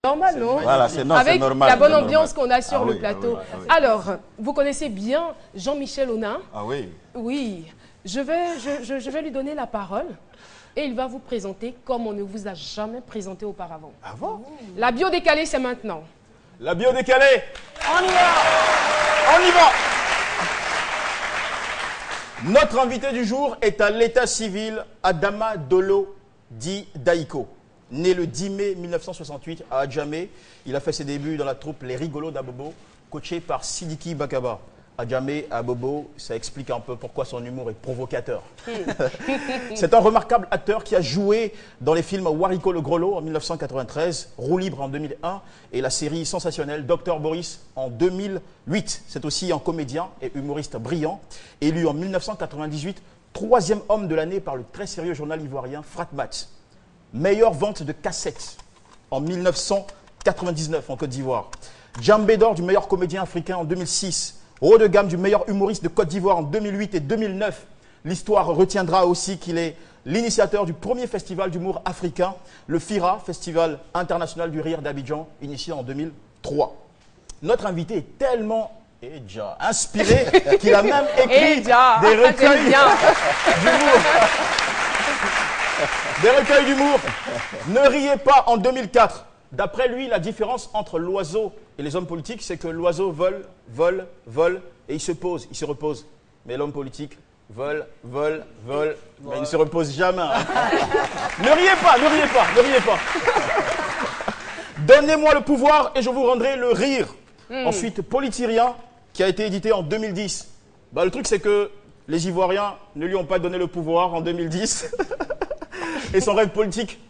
Normal, non? Voilà, c'est normal. Avec la bonne ambiance qu'on a sur le plateau. Oui. Alors, vous connaissez bien Jean-Michel Onin? Ah oui. Oui. Je vais lui donner la parole et il va vous présenter comme on ne vous a jamais présenté auparavant. Ah bon? La bio décalée, c'est maintenant. La bio décalée. On y va. On y va. Notre invité du jour est à l'état civil Adama Dolo dit Daïko. Né le 10 mai 1968 à Adjamé, il a fait ses débuts dans la troupe Les Rigolos d'Abobo, coaché par Sidiki Bakaba. Adjamé, Abobo, ça explique un peu pourquoi son humour est provocateur. C'est un remarquable acteur qui a joué dans les films Wariko le Grelot en 1993, Roue libre en 2001 et la série sensationnelle Dr Boris en 2008. C'est aussi un comédien et humoriste brillant, élu en 1998 troisième homme de l'année par le très sérieux journal ivoirien Fratmat. Meilleure vente de cassettes en 1999 en Côte d'Ivoire. Djambé d'or du meilleur comédien africain en 2006. Haut de gamme du meilleur humoriste de Côte d'Ivoire en 2008 et 2009. L'histoire retiendra aussi qu'il est l'initiateur du premier festival d'humour africain, le FIRA, Festival international du rire d'Abidjan, initié en 2003. Notre invité est tellement inspiré qu'il a même écrit des recueils d'humour. Des recueils d'humour. Ne riez pas en 2004. D'après lui, la différence entre l'oiseau et les hommes politiques, c'est que l'oiseau vole, vole, vole, et il se pose, il se repose. Mais l'homme politique vole, vole, vole, mais il ne se repose jamais. Hein. Ne riez pas, ne riez pas, ne riez pas. Donnez-moi le pouvoir et je vous rendrai le rire. Ensuite, Politiriens, qui a été édité en 2010. Bah, le truc, c'est que les Ivoiriens ne lui ont pas donné le pouvoir en 2010. Et son rêve politique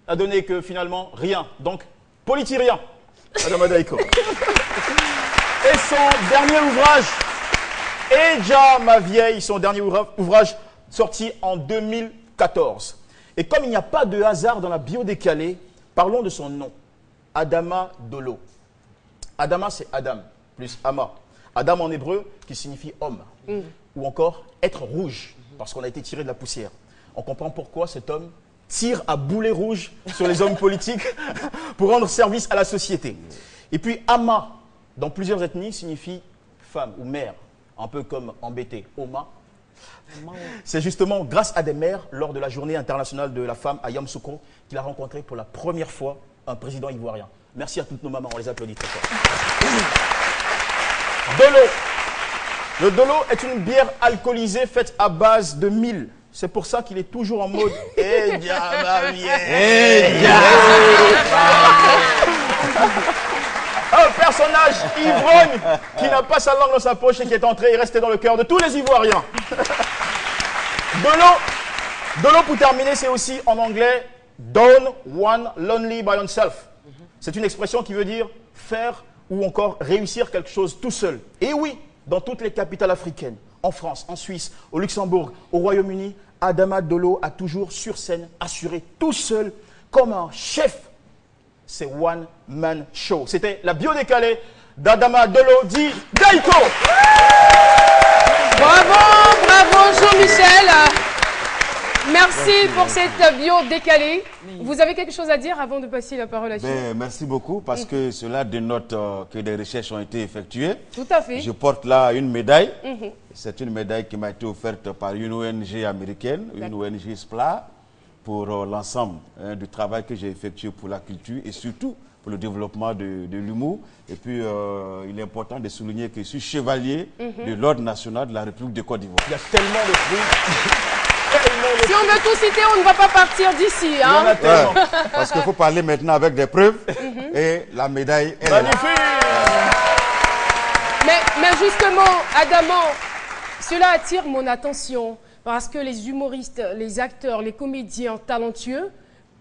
a donné que finalement rien. Donc, Politiriens, Adama Daïko. Et son dernier ouvrage, Eja ma vieille, son dernier ouvrage sorti en 2014. Et comme il n'y a pas de hasard dans la bio décalée, parlons de son nom, Adama Dolo. Adama, c'est Adam, plus Ama. Adam en hébreu, qui signifie homme. Ou encore être rouge, parce qu'on a été tiré de la poussière. On comprend pourquoi cet homme tire à boulet rouge sur les hommes politiques pour rendre service à la société. Et puis Ama, dans plusieurs ethnies, signifie femme ou mère, un peu comme embêté, Oma. C'est justement grâce à des mères, lors de la journée internationale de la femme à Yamoussoukro, qu'il a rencontré pour la première fois un président ivoirien. Merci à toutes nos mamans, on les applaudit très fort. Dolo. Le Dolo est une bière alcoolisée faite à base de mil. C'est pour ça qu'il est toujours en mode un personnage ivrogne qui n'a pas sa langue dans sa poche et qui est entré et resté dans le cœur de tous les Ivoiriens. Dolo, pour terminer, c'est aussi en anglais Down one lonely by oneself. C'est une expression qui veut dire faire ou encore réussir quelque chose tout seul. Et oui, dans toutes les capitales africaines, en France, en Suisse, au Luxembourg, au Royaume-Uni, Adama Dolo a toujours sur scène assuré tout seul comme un chef. C'est One Man Show. C'était la bio décalée d'Adama Dolo dit Daïko. Bravo, bravo Jean-Michel. Merci pour cette bio décalée. Vous avez quelque chose à dire avant de passer la parole à Chine? Merci beaucoup parce que cela dénote que des recherches ont été effectuées. Tout à fait. Je porte là une médaille. C'est une médaille qui m'a été offerte par une ONG américaine, une ONG SPLA, pour l'ensemble du travail que j'ai effectué pour la culture et surtout pour le développement de l'humour. Et puis, il est important de souligner que je suis chevalier de l'Ordre national de la République de Côte d'Ivoire. Il y a tellement de fruits. Si on veut tout citer, on ne va pas partir d'ici. Hein? Ouais, parce qu'il faut parler maintenant avec des preuves. Et la médaille, elle est là. Mais justement, Adama, cela attire mon attention parce que les humoristes, les acteurs, les comédiens talentueux,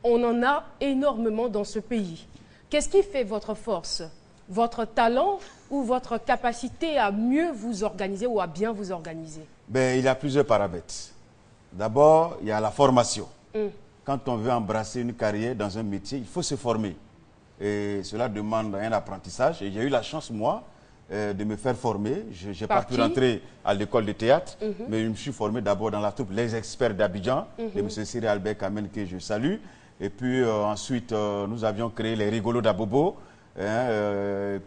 on en a énormément dans ce pays. Qu'est-ce qui fait votre force? Votre talent ou votre capacité à mieux vous organiser ou à bien vous organiser? Il y a plusieurs paramètres. D'abord, il y a la formation. Quand on veut embrasser une carrière dans un métier, il faut se former. Et cela demande un apprentissage. Et j'ai eu la chance, moi, de me faire former. Je n'ai pas pu rentrer à l'école de théâtre, mais je me suis formé d'abord dans la troupe Les Experts d'Abidjan, de M. Cyril Albert Kamen, que je salue. Et puis ensuite, nous avions créé les Rigolos d'Abobo.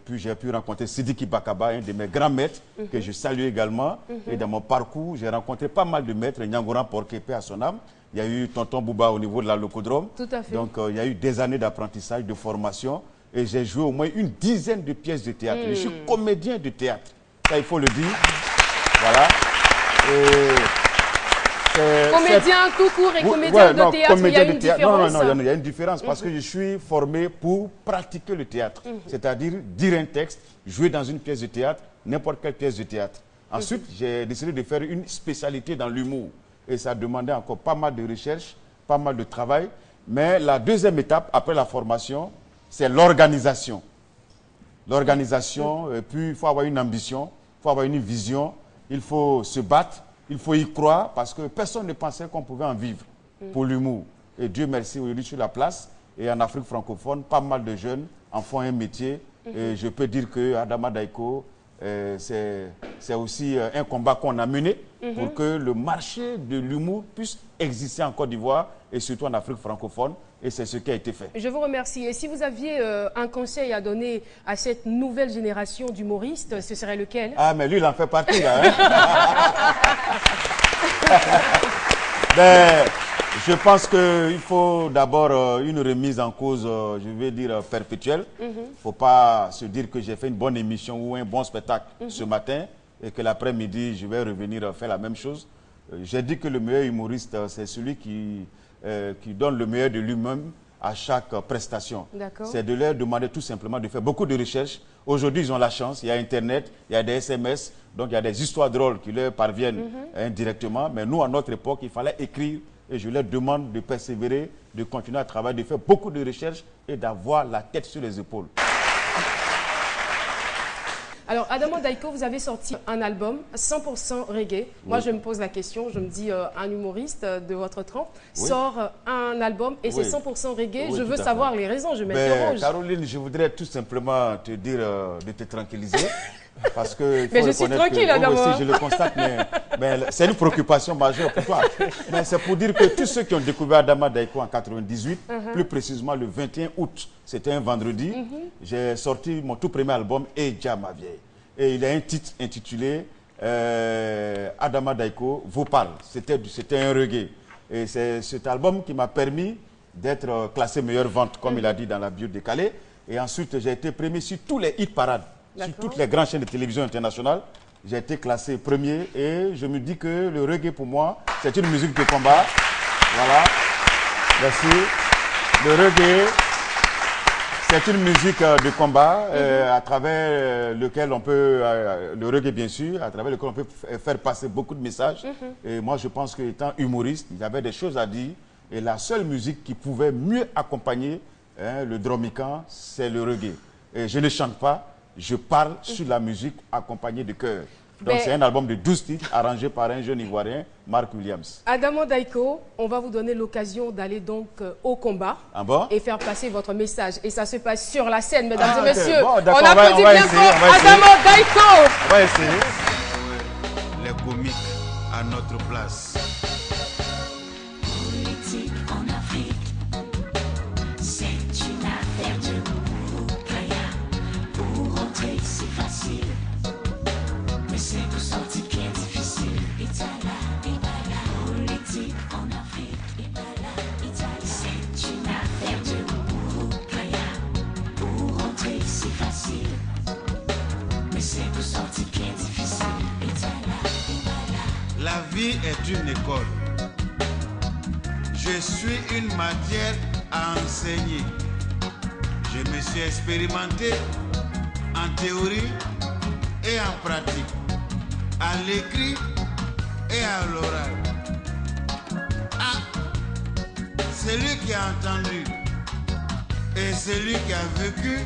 Puis j'ai pu rencontrer Sidiki Bakaba, un de mes grands maîtres, que je salue également. Et dans mon parcours, j'ai rencontré pas mal de maîtres, Nyangoran Porkepe à son âme. Il y a eu Tonton Bouba au niveau de la Locodrome. Tout à fait. Donc il y a eu des années d'apprentissage, de formation. Et j'ai joué au moins une dizaine de pièces de théâtre. Je suis comédien de théâtre. Ça, il faut le dire. Voilà. Comédien tout court et comédien de théâtre, il y a une différence. Non, il y a une différence parce que je suis formé pour pratiquer le théâtre. C'est-à-dire dire un texte, jouer dans une pièce de théâtre, n'importe quelle pièce de théâtre. Ensuite, j'ai décidé de faire une spécialité dans l'humour. Et ça demandait encore pas mal de recherche, pas mal de travail. Mais la deuxième étape, après la formation, c'est l'organisation. L'organisation, puis il faut avoir une ambition, il faut avoir une vision, il faut se battre. Il faut y croire parce que personne ne pensait qu'on pouvait en vivre pour l'humour. Et Dieu merci, aujourd'hui sur la place et en Afrique francophone, pas mal de jeunes en font un métier. Et je peux dire que Adama Daiko, c'est aussi un combat qu'on a mené pour que le marché de l'humour puisse exister en Côte d'Ivoire et surtout en Afrique francophone. Et c'est ce qui a été fait. Je vous remercie. Et si vous aviez un conseil à donner à cette nouvelle génération d'humoristes, ce serait lequel? Ah, mais lui, il en fait partie, là. Hein? Ben, je pense qu'il faut d'abord une remise en cause, je vais dire, perpétuelle. Il ne faut pas se dire que j'ai fait une bonne émission ou un bon spectacle ce matin et que l'après-midi, je vais revenir faire la même chose. J'ai dit que le meilleur humoriste, c'est celui qui donne le meilleur de lui-même à chaque prestation. C'est de leur demander tout simplement de faire beaucoup de recherches. Aujourd'hui, ils ont la chance, il y a Internet, il y a des SMS, donc il y a des histoires drôles qui leur parviennent indirectement. Mais nous, à notre époque, il fallait écrire et je leur demande de persévérer, de continuer à travailler, de faire beaucoup de recherches et d'avoir la tête sur les épaules. Alors, Adama Daiko, vous avez sorti un album 100% reggae. Moi, je me pose la question, je me dis, un humoriste de votre trempe sort un album et c'est 100% reggae. Je veux savoir les raisons, je m'interroge. Caroline, je voudrais tout simplement te dire de te tranquilliser. Parce que mais je suis tranquille, Adama. Je le constate, mais c'est une préoccupation majeure pour toi. Mais c'est pour dire que tous ceux qui ont découvert Adama Daiko en 98, plus précisément le 21 août, c'était un vendredi, j'ai sorti mon tout premier album, Eja ma vieille. Et il a un titre intitulé Adama Daiko vous parle. C'était un reggae. Et c'est cet album qui m'a permis d'être classé meilleure vente, comme il a dit dans la bio décalée. Et ensuite, j'ai été premier sur tous les hit parades. Sur toutes les grandes chaînes de télévision internationales, j'ai été classé premier et je me dis que le reggae pour moi, c'est une musique de combat. Voilà. Merci. Le reggae, c'est une musique de combat à travers lequel on peut, le reggae bien sûr, à travers lequel on peut faire passer beaucoup de messages. Et moi je pense qu'étant humoriste, il y avait des choses à dire et la seule musique qui pouvait mieux accompagner le dromican, c'est le reggae. Et je ne chante pas. Je parle sur la musique accompagnée de chœur. Donc c'est un album de 12 titres arrangé par un jeune Ivoirien, Mark Williams. Adama Daiko, on va vous donner l'occasion d'aller donc au combat et faire passer votre message. Et ça se passe sur la scène, mesdames et messieurs. Bon, on applaudit bien fort Adama Daiko. On va essayer. Les comiques à notre place. Politique en Afrique, c'est une affaire de c'est facile, mais c'est pour sortir qui est difficile. Politique en Afrique, c'est une affaire de Bourou-Kaya. Pour rentrer c'est facile, mais c'est pour sortir qui est difficile. La vie est une école. Je suis une matière à enseigner. Je me suis expérimenté en théorie et en pratique, à l'écrit et à l'oral. Ah, celui qui a entendu et celui qui a vécu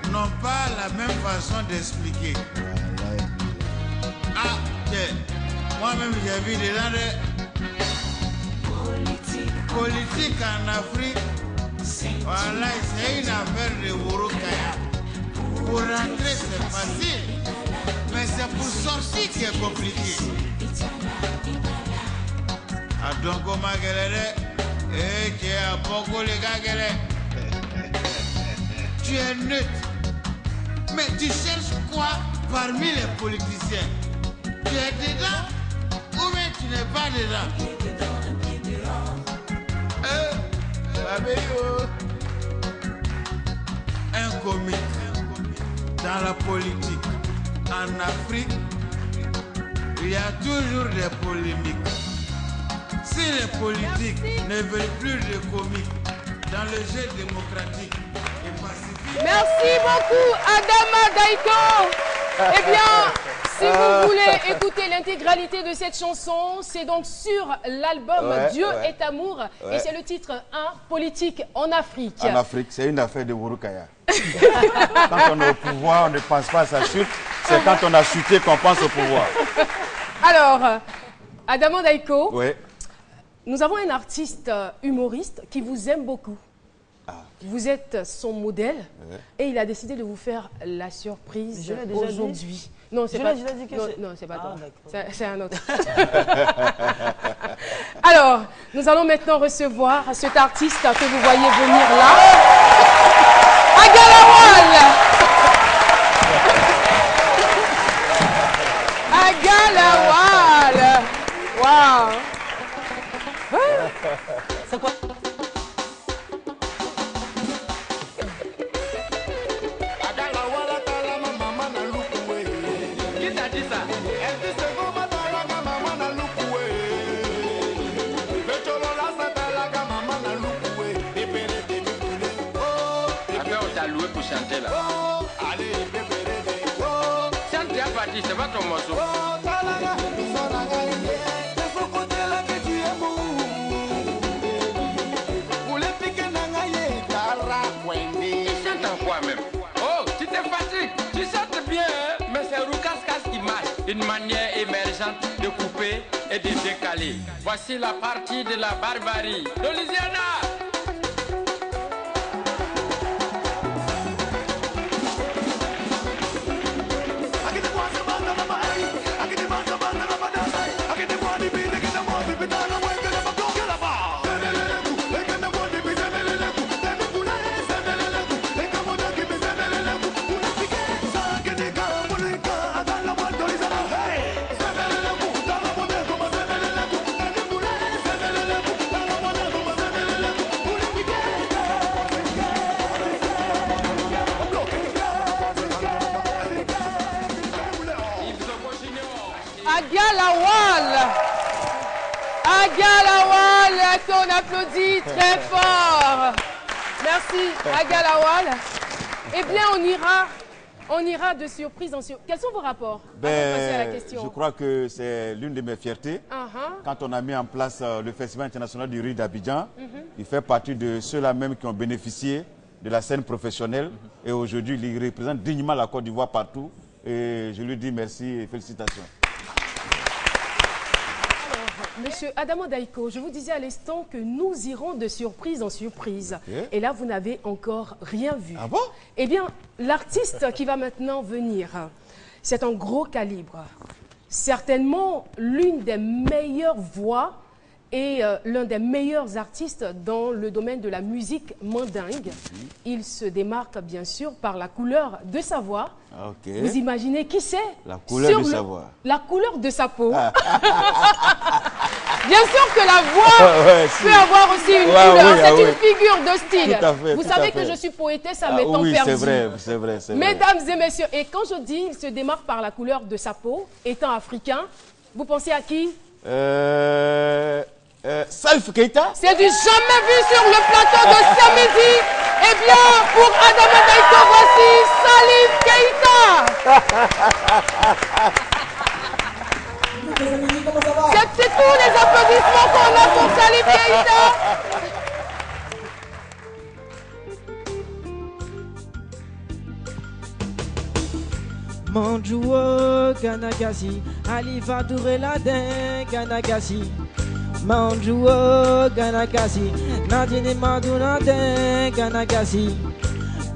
n'ont pas la même façon d'expliquer. Ah, moi-même j'ai vu des politique en Afrique. Voilà, c'est une affaire de Bourou-Kaya. Pour rentrer, c'est facile, mais c'est pour sortir qui est compliqué. Adongo Magelele, Et tu es à Pogo les gars, tu es neutre. Mais tu cherches quoi parmi les politiciens? Tu es dedans ou bien tu n'es pas dedans? Un comique dans la politique en Afrique, il y a toujours des polémiques. Si les politiques ne veulent plus de comiques dans le jeu démocratique et pacifique. Merci beaucoup, Adama Daiko. Eh bien, si vous voulez écouter l'intégralité de cette chanson, c'est donc sur l'album Dieu est amour. Et c'est le titre 1, Politique en Afrique. En Afrique, c'est une affaire de Wurukaya. Quand on est au pouvoir, on ne pense pas à sa chute. C'est quand on a chuté qu'on pense au pouvoir. Alors, Adama Daiko, Oui. nous avons un artiste humoriste qui vous aime beaucoup. Vous êtes son modèle et il a décidé de vous faire la surprise aujourd'hui. Non, c'est pas. Non, c'est pas toi. C'est un autre. Alors, nous allons maintenant recevoir cet artiste que vous voyez venir là. Agalawal. Agalawal. Waouh. C'est quoi? C'est pas ton morceau. Quoi même? Oh, tu te fatigues, tu chantes bien, hein? Mais c'est Roukas qui marche. Une manière émergente de couper et de décaler. Voici la partie de la barbarie. Louisiana! Agalawal, qu'on applaudit très fort. Merci, Agalawal. Eh bien, on ira de surprise en surprise. Quels sont vos rapports? Avant de passer à la question. Je crois que c'est l'une de mes fiertés. Quand on a mis en place le Festival international du riz d'Abidjan, il fait partie de ceux-là même qui ont bénéficié de la scène professionnelle. Et aujourd'hui, il représente dignement la Côte d'Ivoire partout. Et je lui dis merci et félicitations. Monsieur Adama Daiko, je vous disais à l'instant que nous irons de surprise en surprise. Et là, vous n'avez encore rien vu. Ah bon? Eh bien, l'artiste qui va maintenant venir, c'est un gros calibre. Certainement l'une des meilleures voix et l'un des meilleurs artistes dans le domaine de la musique mandingue. Il se démarque bien sûr par la couleur de sa voix. Vous imaginez qui c'est? La couleur de sa voix. La couleur de sa peau. Bien sûr que la voix peut avoir aussi une couleur, c'est une figure de style. Vous savez que je suis poétesse à mes temps perdus. C'est vrai. Mesdames et messieurs, et quand je dis il se démarque par la couleur de sa peau, étant africain, vous pensez à qui? Salif Keita. C'est du jamais vu sur le plateau de Samédi. Eh bien, pour Adama Daiko, voici Salif Keita. C'est tous les applaudissements qu'on a pour Salif Keita. Manjouo Ganagasi, Alifa Doureladin Ganagasi. Manjouo Ganagasi, Nadine Madunadin Ganagasi.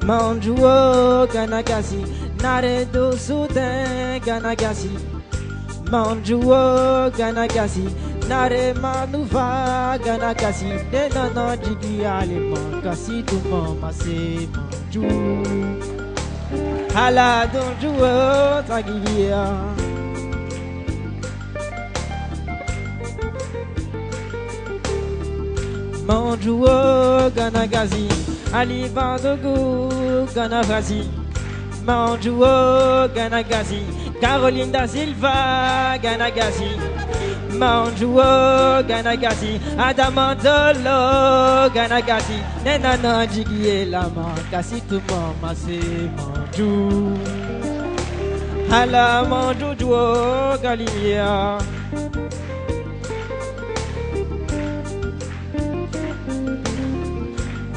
Manjouo Ganagasi, Naredo Soudin Ganagasi. Manjouo Ganagasi, Nare manuva gana kasi de nana jigi alema kasi tu mama se manju ala donju tagia manju gana kasi ali vandogu gana kasi manju gana kasi Caroline da Silva gana kasi Manjuo Ganagasi Adamandolo Ganagasi Nenana Jigi Lama Kasi tu mama se manju Hala manju juo Galia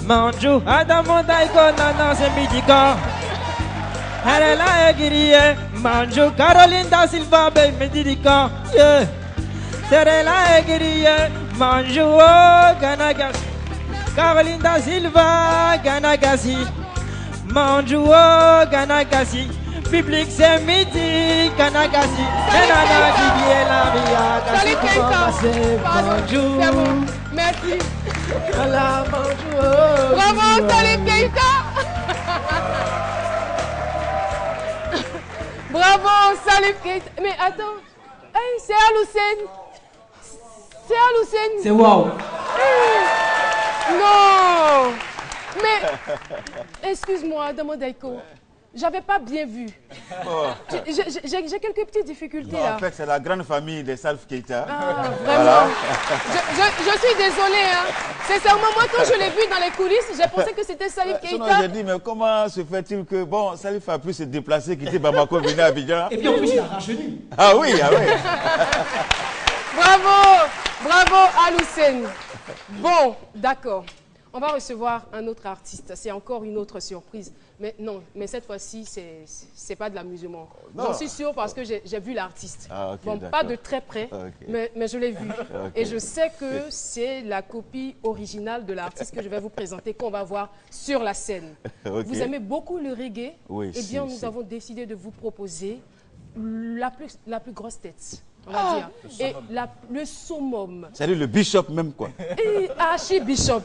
Manju Adamondaiko Nana se midika Hala Egirie Manju Caroline da Silva be midika Yeah Serela Egriye, Manjuo Ganagasi, Caroline Silva Ganagasi, Manjuo Ganagasi, Public c'est midi Ganagasi, Nenana Didier Salut Lamia, Keita. C'est bon. Merci. Voilà, Manjuo. Bravo, Salut Keita. Bravo, Salut Keita. Mais attends, hey, c'est Aloussen. C'est Aloussen. C'est wow. Non. Mais, excuse-moi, Damodaiko. J'avais pas bien vu. Oh. J'ai quelques petites difficultés Non, là. en fait, c'est la grande famille des Salf Keita. Ah, vraiment. Voilà. Je suis désolée. Hein. Sincèrement, moi, quand je l'ai vu dans les coulisses, j'ai pensé que c'était Salif Sinon, Keita. j'ai dit, mais comment se fait-il que, bon, Salif a pu se déplacer, quitter Bamako, venir à Abidjan? Et puis en plus, il a rajeuni. Ah oui, ah oui. Bravo, bravo Aloussen. Bon, d'accord. On va recevoir un autre artiste. C'est encore une autre surprise. Mais non, mais cette fois-ci, c'est pas de l'amusement. J'en suis sûre parce que j'ai vu l'artiste. Ah, okay, bon, pas de très près, okay. mais je l'ai vu. Okay. Et je sais que c'est la copie originale de l'artiste que je vais vous présenter, qu'on va voir sur la scène. Okay. Vous aimez beaucoup le reggae? Oui, eh bien, nous avons décidé de vous proposer la plus grosse tête. On va dire. Et le summum. C'est-à-dire le bishop même, quoi. Et Archibishop.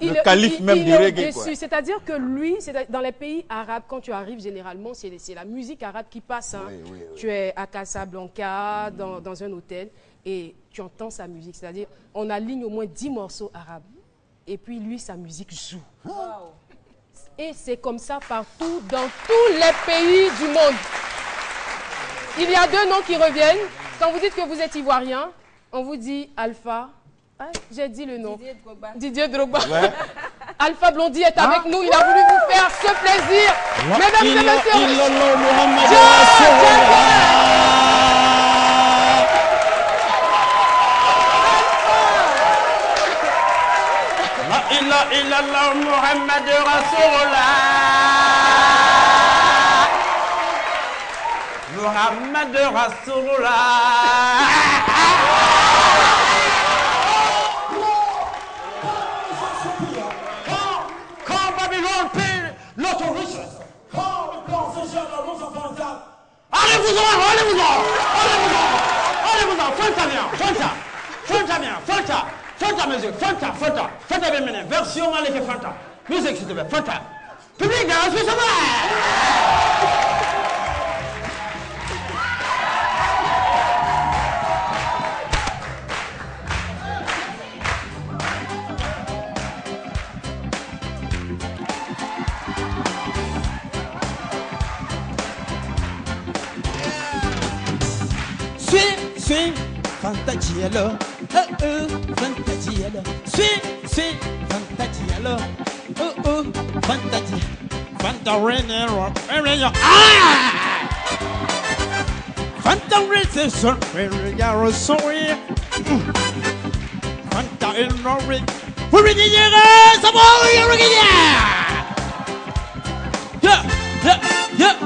Le calife même du reggae, quoi. C'est-à-dire que lui, dans les pays arabes, quand tu arrives, généralement, c'est la musique arabe qui passe. Hein. Oui. Tu es à Casablanca, dans un hôtel, et tu entends sa musique. C'est-à-dire, on aligne au moins 10 morceaux arabes. Et puis, lui, sa musique joue. Wow. Et c'est comme ça partout, dans tous les pays du monde. Il y a deux noms qui reviennent. Quand vous dites que vous êtes ivoirien, on vous dit Alpha. Ah, j'ai dit le nom. Didier Drogba. Ouais. Alpha Blondy est avec nous. Il a voulu vous faire ce plaisir. Mesdames et messieurs. La ilaha illallah Muhammad Rasulullah. Muhammad Rasulullah. Quand Babylone paie notre richesse, quand le plan s'échappe à nos enfants, allez-vous-en, Fanta bien, Fanta musique, Fanta bien mené, version allez que Fanta, musique s'il te plaît, Fanta, public dans ce Swing, Fantagiello, Fantagiello, swing, Fantagiello, Fantagiello, Fantarenero, Fantarization, Ferrero Soria, Fanta in Norway, Furidiera, Savoy, yeah.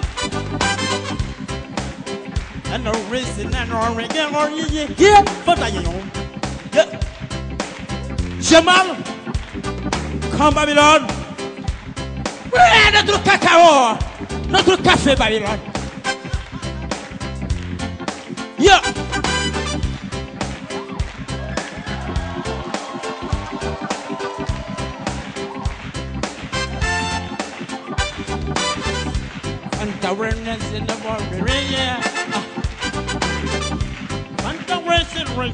And no reason and no reggae or yeah, but I know. Yeah. Jamal, come Babylon. Notre cacao, notre café Babylon. Yeah. Fanta Wellness in the morning, yeah. Fanta Wellness.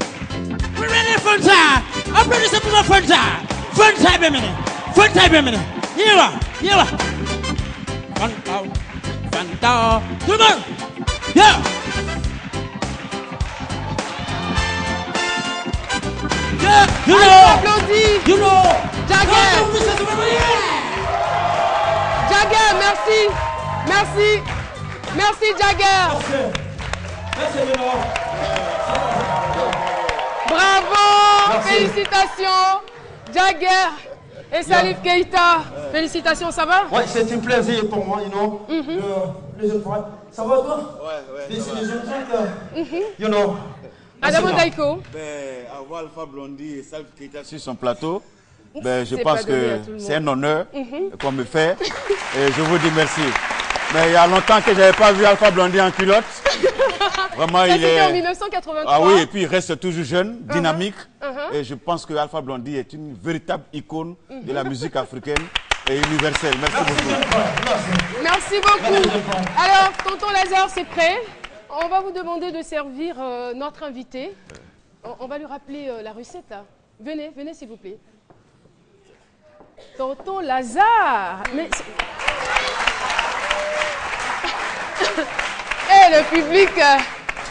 We're ready for Fanta. I'm ready to put Fanta. Fanta, baby. Fanta, baby. Here. Fanta. Fanta. Come on. Yeah. Yeah. You know. Jagger. Jagger, merci Jagger. Bravo, félicitations Jagger et Salif Keita. Félicitations, ça va? Ouais, c'est un plaisir pour moi, you know. Les jeunes frères. Ça va toi? Ouais. Les jeunes frères, you know. Adamo Daiko. Avoir Alpha Blondy et Salif Keita sur son plateau, je pense que c'est un honneur qu'on me fait et je vous dis merci. Mais il y a longtemps que je n'avais pas vu Alpha Blondy en culotte. Vraiment, il est en 1983. Ah oui, et puis il reste toujours jeune, dynamique. Et je pense que Alpha Blondy est une véritable icône de la musique africaine et universelle. Merci beaucoup. Merci beaucoup. Alors, tonton Lazare, c'est prêt. On va vous demander de servir notre invité. On va lui rappeler la recette là. Venez s'il vous plaît. Tonton Lazare. Mais...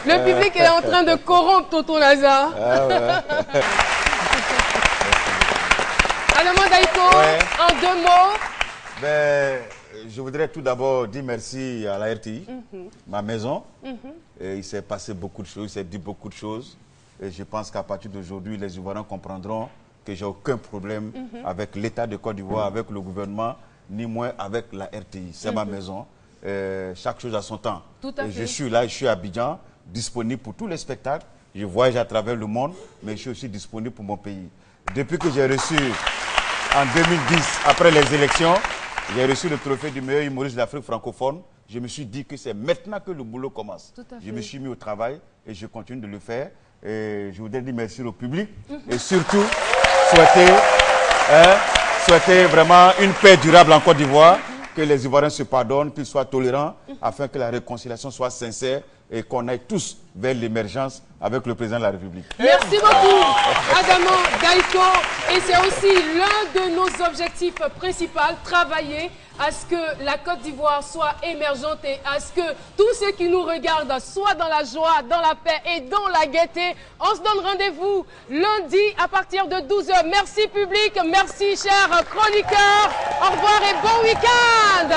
le public est en train de corrompre tonton Lazare. Adamo Daiko, en 2 mots. Je voudrais tout d'abord dire merci à la RTI, ma maison. Et il s'est passé beaucoup de choses, il s'est dit beaucoup de choses. Et je pense qu'à partir d'aujourd'hui, les Ivoiriens comprendront que j'ai aucun problème avec l'État de Côte d'Ivoire, avec le gouvernement, ni moins avec la RTI. C'est ma maison. Chaque chose a son temps. Tout à fait. Je suis là, je suis à Abidjan, disponible pour tous les spectacles. Je voyage à travers le monde, mais je suis aussi disponible pour mon pays. Depuis que j'ai reçu, en 2010, après les élections, j'ai reçu le trophée du meilleur humoriste de l'Afrique francophone. Je me suis dit que c'est maintenant que le boulot commence. Je me suis mis au travail et je continue de le faire. Et je voudrais dire merci au public et surtout souhaiter vraiment une paix durable en Côte d'Ivoire, que les Ivoiriens se pardonnent, qu'ils soient tolérants, afin que la réconciliation soit sincère et qu'on aille tous vers l'émergence avec le président de la République. Merci beaucoup, Adamo Daiko. Et c'est aussi l'un de nos objectifs principaux, travailler à ce que la Côte d'Ivoire soit émergente et à ce que tous ceux qui nous regardent soient dans la joie, dans la paix et dans la gaieté. On se donne rendez-vous lundi à partir de 12h. Merci public, merci chers chroniqueurs. Au revoir et bon week-end.